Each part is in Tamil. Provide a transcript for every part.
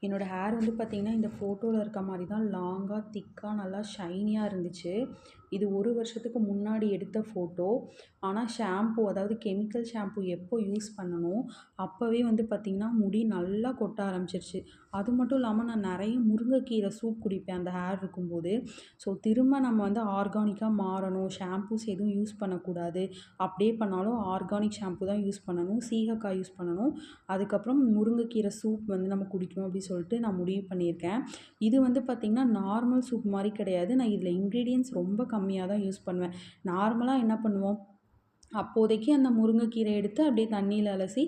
என்னோடய ஹேர் வந்து பார்த்திங்கன்னா இந்த ஃபோட்டோவில் இருக்க மாதிரி தான் லாங்காக திக்காக நல்லா ஷைனியாக இருந்துச்சு. இது 1 வருஷத்துக்கு முன்னாடி எடுத்த ஃபோட்டோ. ஆனால் ஷாம்பு அதாவது கெமிக்கல் ஷாம்பு எப்போ யூஸ் பண்ணனோ அப்போவே வந்து பார்த்திங்கன்னா முடி நல்லா கொட்ட ஆரம்பிச்சிருச்சு. அது மட்டும் இல்லாமல் நான் நிறைய முருங்கைக்கீரை சூப் குடிப்பேன் அந்த ஹேர் இருக்கும்போது. ஸோ திரும்ப நம்ம வந்து ஆர்கானிக்காக மாறணும், ஷாம்பூஸ் எதுவும் யூஸ் பண்ணக்கூடாது. அப்படியே பண்ணாலும் ஆர்கானிக் ஷாம்பு தான் யூஸ் பண்ணணும், சீகக்காய் யூஸ் பண்ணணும். அதுக்கப்புறம் முருங்கைக்கீரை சூப் வந்து நம்ம குடிக்கணும் அப்படின்னு சொல்லிட்டு நான் முடிவு பண்ணியிருக்கேன். இது வந்து பார்த்திங்கன்னா நார்மல் சூப் மாதிரி கிடையாது. நான் இதில் இன்க்ரீடியன்ட்ஸ் ரொம்ப கம்மியாக தான் யூஸ் பண்ணுவேன். நார்மலாக என்ன பண்ணுவோம், அப்போதைக்கு அந்த முருங்கைக்கீரை எடுத்து அப்படியே தண்ணியில் அலசி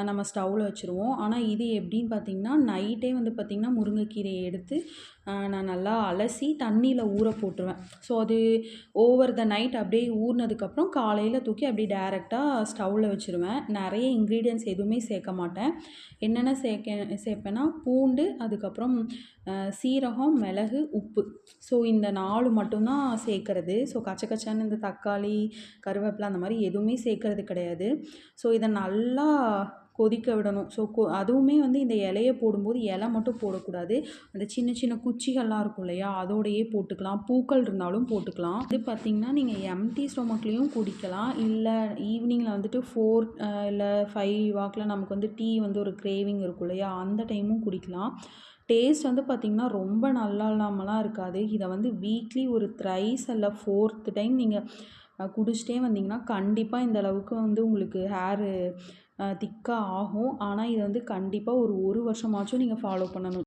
நம்ம ஸ்டவ்வில் வச்சுருவோம். ஆனால் இது எப்படின்னு பார்த்திங்கன்னா நைட்டே வந்து பார்த்திங்கன்னா முருங்கைக்கீரையை எடுத்து நான் நல்லா அலசி தண்ணியில் ஊற போட்டுருவேன். ஸோ அது ஓவர் த நைட் அப்படியே ஊறினதுக்கப்புறம் காலையில் தூக்கி அப்படியே டேரெக்டாக ஸ்டவ்வில் வச்சுருவேன். நிறைய இன்க்ரீடியன்ட்ஸ் எதுவுமே சேர்க்க மாட்டேன். என்னென்ன சேர்ப்பேன்னா பூண்டு, அதுக்கப்புறம் சீரகம், மிளகு, உப்பு. ஸோ இந்த 4 மட்டும்தான் சேர்க்கறது. ஸோ கச்சக்கச்சான்னு இந்த தக்காளி, கருவேப்பிலை அந்த மாதிரி எதுவுமே சேர்க்கறது கிடையாது. ஸோ இதை நல்லா கொதிக்க விடணும். ஸோ அதுவுமே வந்து இந்த இலைய போடும்போது இலை மட்டும் போடக்கூடாது. அந்த சின்ன சின்ன குச்சிகள்லாம் இருக்கும் இல்லையா, அதோடையே போட்டுக்கலாம். பூக்கள் இருந்தாலும் போட்டுக்கலாம். இது பார்த்திங்கன்னா நீங்கள் எம்டி ஸ்டொமக்லேயும் குடிக்கலாம். இல்லை ஈவினிங்கில் வந்துட்டு 4 இல்லை 5 வாக்கில் நமக்கு வந்து டீ வந்து ஒரு கிரேவிங் இருக்கும் இல்லையா, அந்த டைமும் குடிக்கலாம். டேஸ்ட் வந்து பார்த்திங்கன்னா ரொம்ப நல்லா இல்லாமலாம் இருக்காது. இதை வந்து வீக்லி ஒரு த்ரைஸ் இல்லை 4th டைம் நீங்கள் குடிச்சிட்டே வந்தீங்கன்னா கண்டிப்பாக இந்த அளவுக்கு வந்து உங்களுக்கு ஹேரு திக்காக ஆகும். ஆனால் இதை வந்து கண்டிப்பாக ஒரு வருஷமாச்சும் நீங்கள் ஃபாலோ பண்ணணும்.